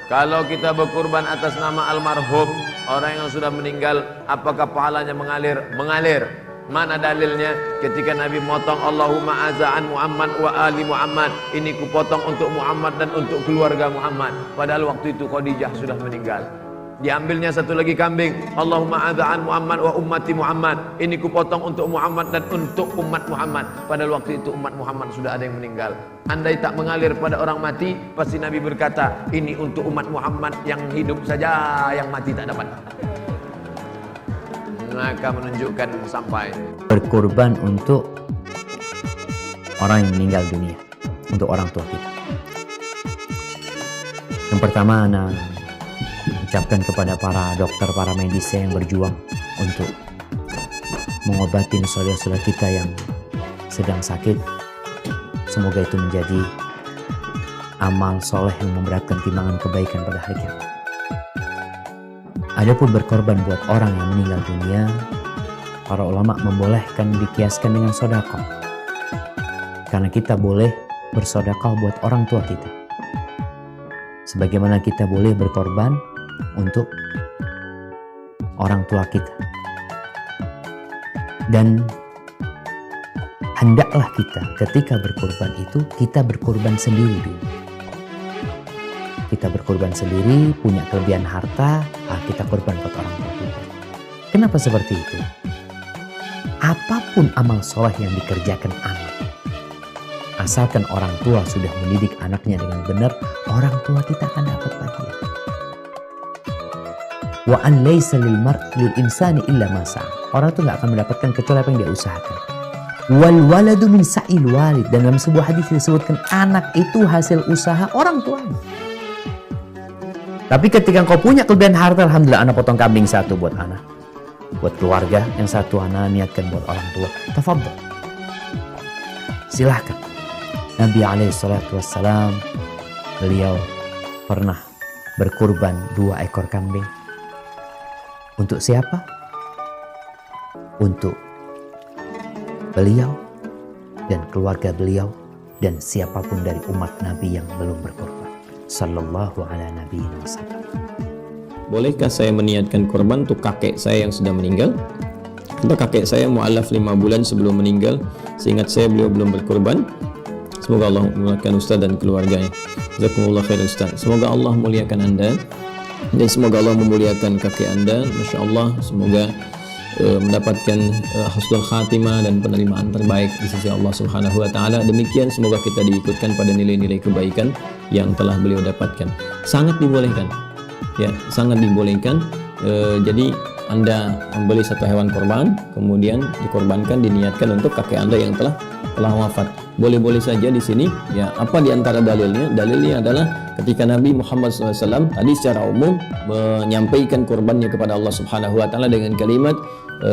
Kalau kita berkurban atas nama almarhum, orang yang sudah meninggal, apakah pahalanya mengalir? Mengalir. Mana dalilnya? Ketika Nabi motong Allahumma aza'an Muhammad wa ali Muhammad, ini kupotong untuk Muhammad dan untuk keluarga Muhammad. Padahal waktu itu Khadijah sudah meninggal. Diambilnya satu lagi kambing, Allahumma aza'an Muhammad wa ummati Muhammad, ini kupotong untuk Muhammad dan untuk umat Muhammad. Padahal waktu itu umat Muhammad sudah ada yang meninggal. Andai tak mengalir pada orang mati, pasti Nabi berkata, ini untuk umat Muhammad, yang hidup saja, yang mati tak dapat. Maka menunjukkan sampai berkorban untuk orang yang meninggal dunia, untuk orang tua kita. Yang pertama, ana ucapkan kepada para dokter, para medis yang berjuang untuk mengobati saudara-saudara kita yang sedang sakit. Semoga itu menjadi amal soleh yang memberatkan timbangan kebaikan pada hari kiamat. Adapun berkorban buat orang yang meninggal dunia, para ulama membolehkan dikiaskan dengan sedekah. Karena kita boleh bersedekah buat orang tua kita, sebagaimana kita boleh berkorban untuk orang tua kita. Dan hendaklah kita ketika berkorban itu, kita berkorban sendiri dulu. Kita berkorban sendiri, punya kelebihan harta, kita korban buat orang tua kita. Kenapa seperti itu? Apapun amal soleh yang dikerjakan anak, asalkan orang tua sudah mendidik anaknya dengan benar, orang tua kita akan dapat bagian. Wa an laisa lil insani illa ma sa'a. Orang itu nggak akan mendapatkan kecuali apa yang dia usahakan. Wal waladu min sa'il walid, dan dalam sebuah hadis disebutkan anak itu hasil usaha orang tuanya. Tapi ketika engkau punya kelebihan harta, alhamdulillah, anak potong kambing satu buat anak, buat keluarga, yang satu anak niatkan buat orang tua. Tafadhol, silahkan. Nabi SAW, beliau pernah berkurban 2 ekor kambing. Untuk siapa? Untuk beliau dan keluarga beliau dan siapapun dari umat Nabi yang belum berkorban. Sallallahu ala nabiyina wasallam. Bolehkah saya meniatkan korban untuk kakek saya yang sudah meninggal? Untuk kakek saya mu'alaf 5 bulan sebelum meninggal, seingat saya beliau belum berkorban. Semoga Allah memuliakan Ustaz dan keluarganya. Jazakumullah khair Ustaz. Semoga Allah muliakan Anda dan semoga Allah memuliakan kakek Anda. Masya Allah, semoga mendapatkan husnul khatimah dan penerimaan terbaik di sisi Allah Subhanahu wa taala. Demikian, semoga kita diikutkan pada nilai-nilai kebaikan yang telah beliau dapatkan. Sangat dibolehkan. Ya, sangat dibolehkan. Jadi Anda membeli satu hewan korban, kemudian dikorbankan, diniatkan untuk kakek Anda yang telah wafat. Boleh-boleh saja di sini. Ya, apa di antara dalilnya? Dalilnya adalah ketika Nabi Muhammad SAW tadi secara umum menyampaikan korbannya kepada Allah Subhanahu wa taala dengan kalimat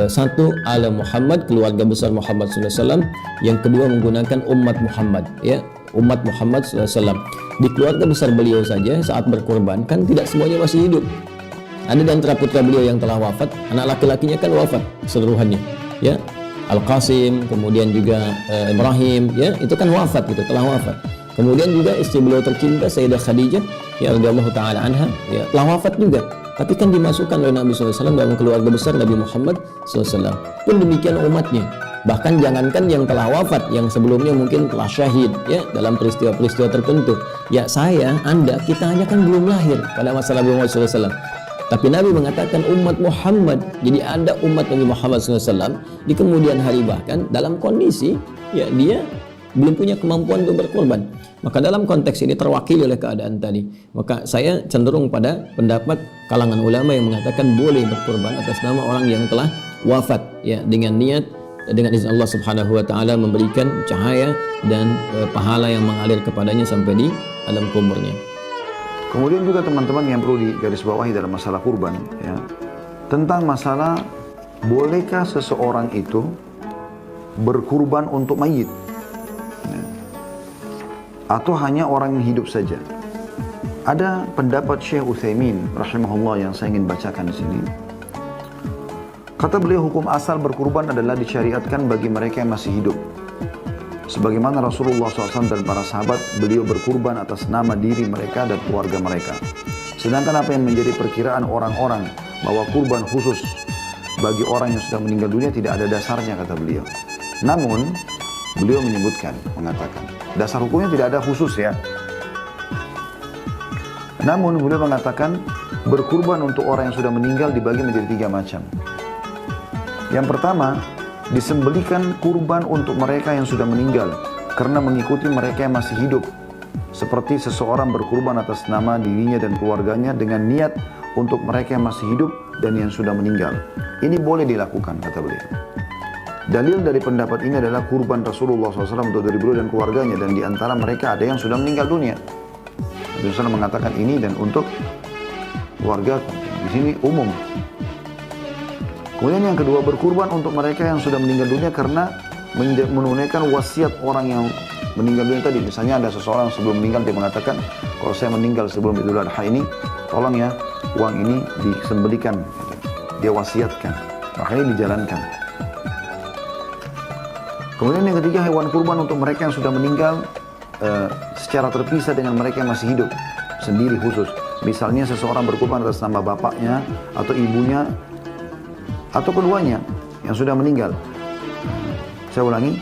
satu, ala Muhammad, keluarga besar Muhammad SAW. Yang kedua menggunakan umat Muhammad, ya, umat Muhammad SAW. Di keluarga besar beliau saja saat berkorban kan tidak semuanya masih hidup. Ada di antara putra beliau yang telah wafat, anak laki-lakinya kan wafat seluruhannya, ya. Al-Qasim, kemudian juga Ibrahim, ya, itu kan wafat, itu telah wafat. Kemudian juga istri beliau tercinta Sayyidah Khadijah, ya radhiyallahu taala anha, ya, telah wafat juga. Tapi kan dimasukkan oleh Nabi SAW dalam keluarga besar Nabi Muhammad SAW. Pun demikian umatnya. Bahkan jangankan yang telah wafat, yang sebelumnya mungkin telah syahid, ya, dalam peristiwa-peristiwa tertentu. Ya, saya, Anda, kita hanya kan belum lahir pada masa Nabi Muhammad SAW. Tapi Nabi mengatakan umat Muhammad. Jadi ada umat Nabi Muhammad SAW di kemudian hari, bahkan dalam kondisi, ya, dia belum punya kemampuan untuk berkorban. Maka dalam konteks ini terwakili oleh keadaan tadi. Maka saya cenderung pada pendapat kalangan ulama yang mengatakan boleh berkorban atas nama orang yang telah wafat, ya, dengan niat, dengan izin Allah Subhanahu wa taala memberikan cahaya dan pahala yang mengalir kepadanya sampai di alam kuburnya. Kemudian juga teman-teman yang perlu digarisbawahi dalam masalah kurban, ya, tentang masalah bolehkah seseorang itu berkurban untuk mayit, ya, atau hanya orang yang hidup saja. Ada pendapat Syekh Utsaimin rahimahullah yang saya ingin bacakan di sini. Kata beliau, hukum asal berkurban adalah disyariatkan bagi mereka yang masih hidup. Sebagaimana Rasulullah SAW dan para sahabat, beliau berkurban atas nama diri mereka dan keluarga mereka. Sedangkan apa yang menjadi perkiraan orang-orang bahwa kurban khusus bagi orang yang sudah meninggal dunia tidak ada dasarnya, kata beliau. Namun beliau mengatakan dasar hukumnya tidak ada khusus ya. Namun beliau mengatakan berkurban untuk orang yang sudah meninggal dibagi menjadi 3 macam. Yang pertama, disembelikan kurban untuk mereka yang sudah meninggal karena mengikuti mereka yang masih hidup. Seperti seseorang berkurban atas nama dirinya dan keluarganya dengan niat untuk mereka yang masih hidup dan yang sudah meninggal. Ini boleh dilakukan, kata beliau. Dalil dari pendapat ini adalah kurban Rasulullah SAW untuk dari beliau dan keluarganya, dan di antara mereka ada yang sudah meninggal dunia. Nabi SAW mengatakan ini dan untuk keluarga, di sini umum. Kemudian yang kedua, berkurban untuk mereka yang sudah meninggal dunia karena menunaikan wasiat orang yang meninggal dunia tadi. Misalnya ada seseorang sebelum meninggal dia mengatakan, kalau saya meninggal sebelum Idul Adha ini, tolong ya uang ini disembelikan. Dia wasiatkan, makanya dijalankan. Kemudian yang ketiga, hewan kurban untuk mereka yang sudah meninggal secara terpisah dengan mereka yang masih hidup, sendiri khusus. Misalnya seseorang berkurban atas nama bapaknya atau ibunya atau keduanya yang sudah meninggal. Saya ulangi,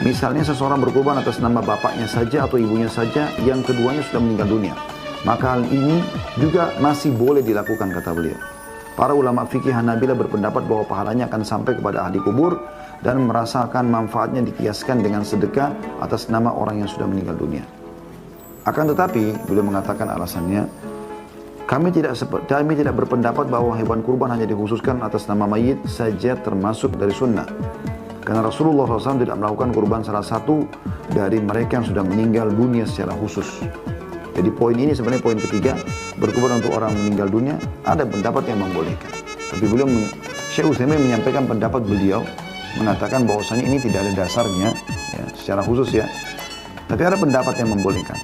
misalnya seseorang berkurban atas nama bapaknya saja atau ibunya saja yang keduanya sudah meninggal dunia. Maka hal ini juga masih boleh dilakukan, kata beliau. Para ulama fikih Hanabilah berpendapat bahwa pahalanya akan sampai kepada ahli kubur dan merasakan manfaatnya dikiaskan dengan sedekah atas nama orang yang sudah meninggal dunia. Akan tetapi, beliau mengatakan alasannya, kami tidak berpendapat bahwa hewan kurban hanya dikhususkan atas nama mayit saja termasuk dari sunnah. Karena Rasulullah SAW tidak melakukan kurban salah satu dari mereka yang sudah meninggal dunia secara khusus. Jadi poin ini sebenarnya poin ketiga, berkurban untuk orang meninggal dunia, ada pendapat yang membolehkan. Tapi beliau, Syekh Utsaimin menyampaikan pendapat beliau, mengatakan bahwasanya ini tidak ada dasarnya ya, secara khusus ya. Tapi ada pendapat yang membolehkan.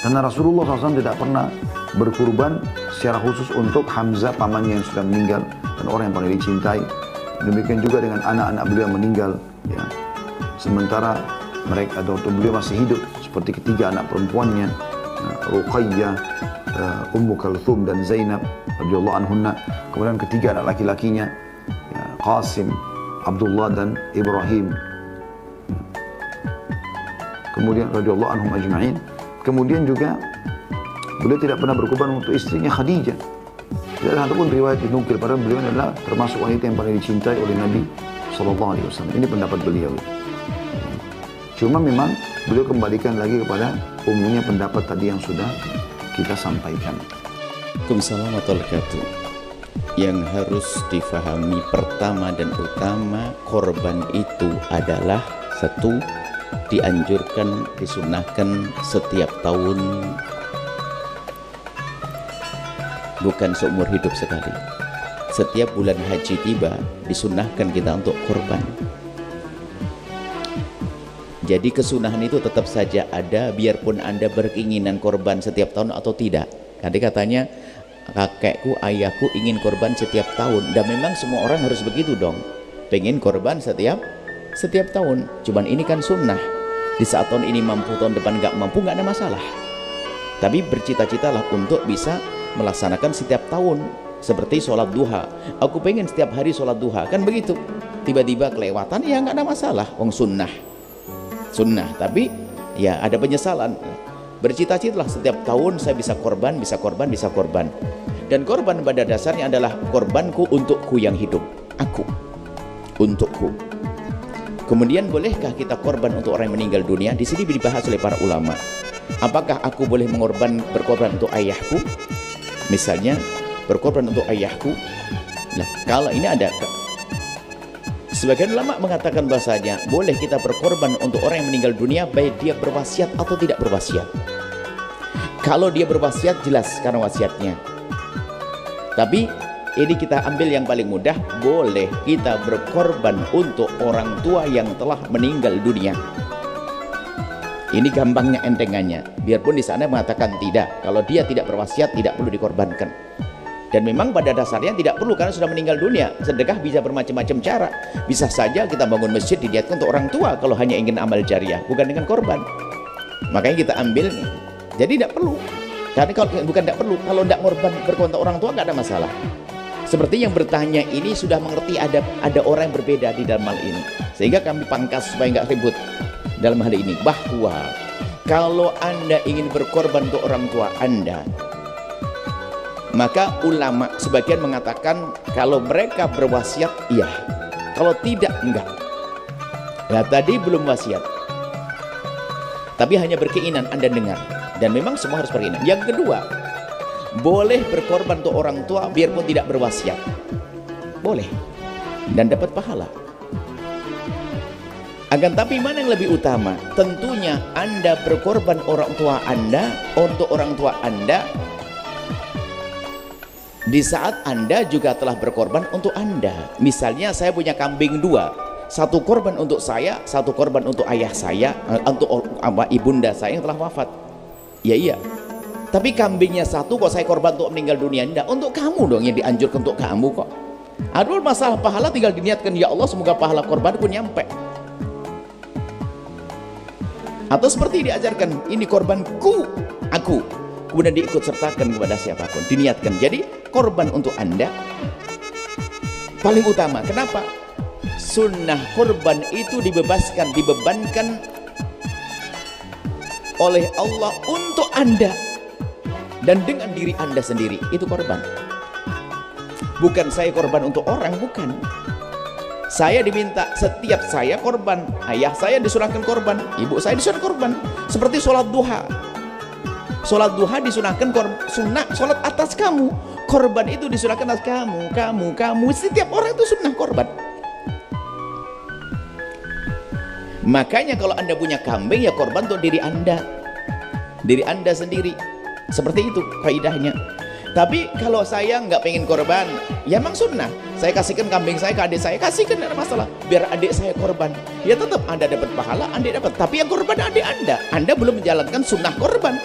Karena Rasulullah SAW tidak pernah berkurban secara khusus untuk Hamzah pamannya yang sudah meninggal dan orang yang paling dicintai. Demikian juga dengan anak-anak beliau yang meninggal ya. Sementara mereka atau beliau masih hidup, seperti ketiga anak perempuannya, Ruqayyah, Ummu Kalthum dan Zainab radhiyallahu anhunna. Kemudian ketiga anak laki-lakinya ya, Qasim, Abdullah dan Ibrahim. Kemudian radhiyallahu anhum ajma'in. Kemudian juga beliau tidak pernah berkurban untuk istrinya Khadijah. Tidak ada satupun riwayat dinukil, padahal beliau adalah termasuk wanita yang paling dicintai oleh Nabi SAW. Ini pendapat beliau. Cuma memang beliau kembalikan lagi kepada umumnya pendapat tadi yang sudah kita sampaikan. Waalaikumsalam warahmatullahi wabarakatuh. Yang harus difahami pertama dan utama, korban itu adalah satu, dianjurkan, disunahkan setiap tahun, bukan seumur hidup sekali. Setiap bulan haji tiba, disunahkan kita untuk korban. Jadi kesunahan itu tetap saja ada, biarpun Anda berkeinginan korban setiap tahun atau tidak. Tadi katanya kakekku, ayahku ingin korban setiap tahun, dan memang semua orang harus begitu dong, pengen korban setiap tahun. Cuman ini kan sunnah. Di saat tahun ini mampu, tahun depan nggak mampu, nggak ada masalah. Tapi bercita-citalah untuk bisa melaksanakan setiap tahun, seperti sholat duha. Aku pengen setiap hari sholat duha, kan begitu. Tiba-tiba kelewatan, ya nggak ada masalah, wong sunnah. Tapi ya ada penyesalan. Bercita-citalah setiap tahun saya bisa korban. Dan korban pada dasarnya adalah korbanku untukku yang hidup, aku untukku. Kemudian bolehkah kita korban untuk orang yang meninggal dunia? Di sini dibahas oleh para ulama. Apakah aku boleh berkorban untuk ayahku? Misalnya berkorban untuk ayahku. Nah, kalau ini ada, sebagian ulama mengatakan bahasanya boleh kita berkorban untuk orang yang meninggal dunia, baik dia berwasiat atau tidak berwasiat. Kalau dia berwasiat, jelas karena wasiatnya. Tapi ini kita ambil yang paling mudah, boleh kita berkorban untuk orang tua yang telah meninggal dunia. Ini gampangnya, entengannya. Biarpun di sana mengatakan tidak, kalau dia tidak berwasiat tidak perlu dikorbankan. Dan memang pada dasarnya tidak perlu, karena sudah meninggal dunia. Sedekah bisa bermacam-macam cara. Bisa saja kita bangun masjid diniatkan untuk orang tua kalau hanya ingin amal jariah, bukan dengan korban. Makanya kita ambil, jadi tidak perlu. Karena kalau bukan tidak perlu, kalau tidak berkorban untuk orang tua nggak ada masalah. Seperti yang bertanya ini sudah mengerti ada orang yang berbeda di dalam hal ini, sehingga kami pangkas supaya nggak ribut dalam hal ini, bahwa kalau Anda ingin berkorban untuk orang tua Anda, maka ulama sebagian mengatakan kalau mereka berwasiat iya, kalau tidak enggak. Nah tadi belum wasiat, tapi hanya berkeinginan Anda dengar, dan memang semua harus berkeinginan. Yang kedua, boleh berkorban untuk orang tua biarpun tidak berwasiat, boleh, dan dapat pahala. Akan tapi mana yang lebih utama? Tentunya Anda berkorban orang tua Anda untuk orang tua Anda di saat Anda juga telah berkorban untuk Anda. Misalnya saya punya kambing 2, satu korban untuk saya, satu korban untuk ayah saya, untuk ibunda saya yang telah wafat. Ya iya, tapi kambingnya satu kok saya korban untuk meninggal dunia. Enggak, untuk kamu dong yang dianjurkan, untuk kamu kok. Aduh, masalah pahala tinggal diniatkan, ya Allah semoga pahala korbanku nyampe. Atau seperti diajarkan, ini korbanku, aku, kemudian diikut sertakan kepada siapapun, diniatkan. Jadi korban untuk Anda paling utama. Kenapa? Sunnah korban itu dibebankan oleh Allah untuk Anda dan dengan diri Anda sendiri, itu korban. Bukan saya korban untuk orang, bukan. Saya diminta, setiap saya korban, ayah saya disunahkan korban, ibu saya disunahkan korban. Seperti sholat duha, sholat duha disunahkan sunnah, sholat atas kamu, korban itu disunahkan atas kamu, setiap orang itu sunnah korban. Makanya kalau Anda punya kambing, ya korban untuk diri Anda sendiri. Seperti itu kaidahnya. Tapi kalau saya nggak pengen korban, ya memang sunnah, saya kasihkan kambing saya ke adik saya, kasihkan, tidak ada masalah, biar adik saya korban, ya tetap Anda dapat pahala, adik dapat. Tapi yang korban adik Anda belum menjalankan sunnah korban.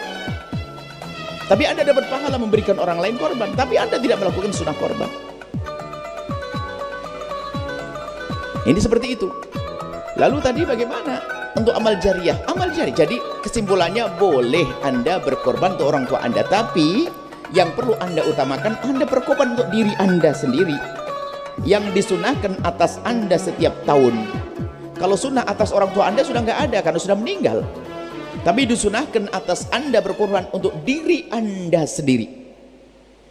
Tapi Anda dapat pahala memberikan orang lain korban, tapi Anda tidak melakukan sunnah korban. Ini seperti itu. Lalu tadi bagaimana untuk amal jariah? Amal jariah, jadi kesimpulannya boleh Anda berkorban untuk orang tua Anda, tapi yang perlu Anda utamakan, Anda berkorban untuk diri Anda sendiri, yang disunahkan atas Anda setiap tahun. Kalau sunnah atas orang tua Anda sudah nggak ada karena sudah meninggal, tapi disunahkan atas Anda berkorban untuk diri Anda sendiri,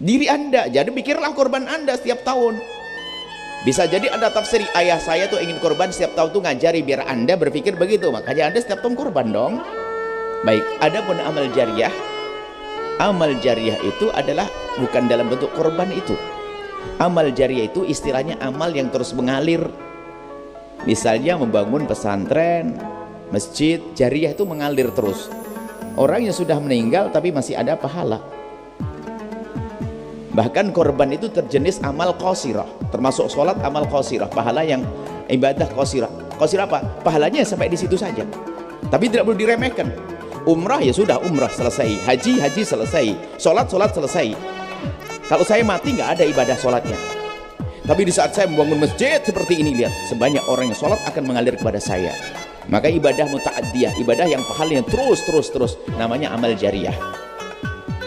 diri Anda. Jadi pikirlah korban Anda setiap tahun. Bisa jadi Anda tafsiri, ayah saya tuh ingin korban setiap tahun tuh ngajari, biar Anda berpikir begitu, makanya Anda setiap tahun korban dong. Baik, adapun amal jariah, amal jariah itu adalah bukan dalam bentuk korban itu. Amal jariah itu istilahnya amal yang terus mengalir. Misalnya membangun pesantren, masjid, jariah itu mengalir terus. Orang yang sudah meninggal tapi masih ada pahala. Bahkan korban itu terjenis amal qasirah, termasuk sholat amal qasirah, pahala yang ibadah qasirah. Qasirah apa? Pahalanya sampai di situ saja, tapi tidak perlu diremehkan. Umrah ya sudah, umrah selesai, haji selesai, sholat selesai. Kalau saya mati nggak ada ibadah sholatnya, tapi di saat saya membangun masjid seperti ini, lihat sebanyak orang yang sholat akan mengalir kepada saya. Maka ibadah muta'addiyah, ibadah yang pahalanya terus, namanya amal jariah.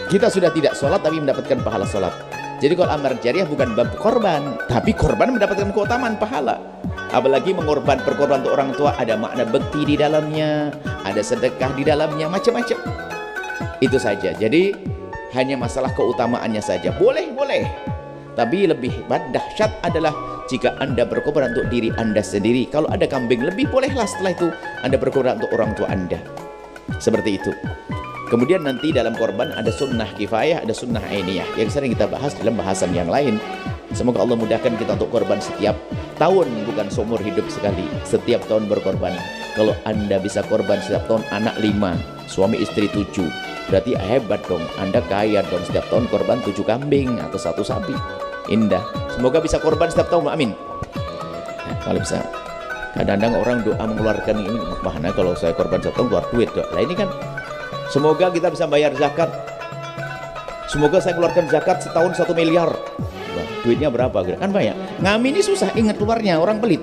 Kita sudah tidak sholat tapi mendapatkan pahala sholat. Jadi kalau amal jariah bukan bab korban, tapi korban mendapatkan keutamaan pahala. Apalagi berkorban untuk orang tua, ada makna bekti di dalamnya, ada sedekah di dalamnya, macam-macam. Itu saja. Jadi hanya masalah keutamaannya saja. Boleh. Tapi lebih dahsyat adalah jika Anda berkorban untuk diri Anda sendiri. Kalau ada kambing lebih, bolehlah setelah itu Anda berkorban untuk orang tua Anda. Seperti itu. Kemudian nanti dalam korban ada sunnah kifayah, ada sunnah ainiyah yang sering kita bahas dalam bahasan yang lain. Semoga Allah mudahkan kita untuk korban setiap tahun, bukan seumur hidup sekali. Setiap tahun berkorban. Kalau Anda bisa korban setiap tahun, anak 5, suami istri 7, berarti hebat dong. Anda kaya dong, setiap tahun korban 7 kambing atau 1 sapi. Indah. Semoga bisa korban setiap tahun, amin. Nah, kalau bisa. Kadang-kadang orang doa mengeluarkan ini, mana kalau saya korban setiap tahun keluar duit. Lah ini kan, semoga kita bisa bayar zakat. Semoga saya keluarkan zakat setahun 1 miliar. Nah, duitnya berapa? Kan banyak. Ngamin ini susah, ingat keluarnya, orang pelit.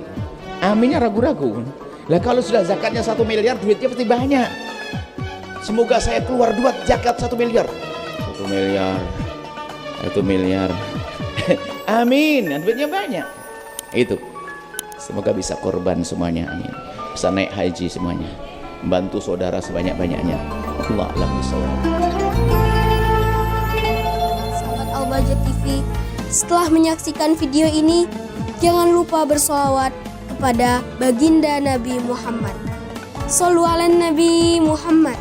Aminnya ragu-ragu. Lah kalau sudah zakatnya 1 miliar, duitnya pasti banyak. Semoga saya keluar duit zakat 1 miliar. 1 miliar. Amin, duitnya banyak. Itu. Semoga bisa korban semuanya, amin. Bisa naik haji semuanya. Bantu saudara sebanyak-banyaknya. Allah a'lam bishawab. Sahabat Al-Bahjah TV, setelah menyaksikan video ini, jangan lupa bersolawat kepada baginda Nabi Muhammad. Shollu ala Nabi Muhammad.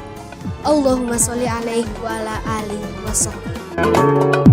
Allahumma sholli alaihi wa ala alihi wa sahbihi.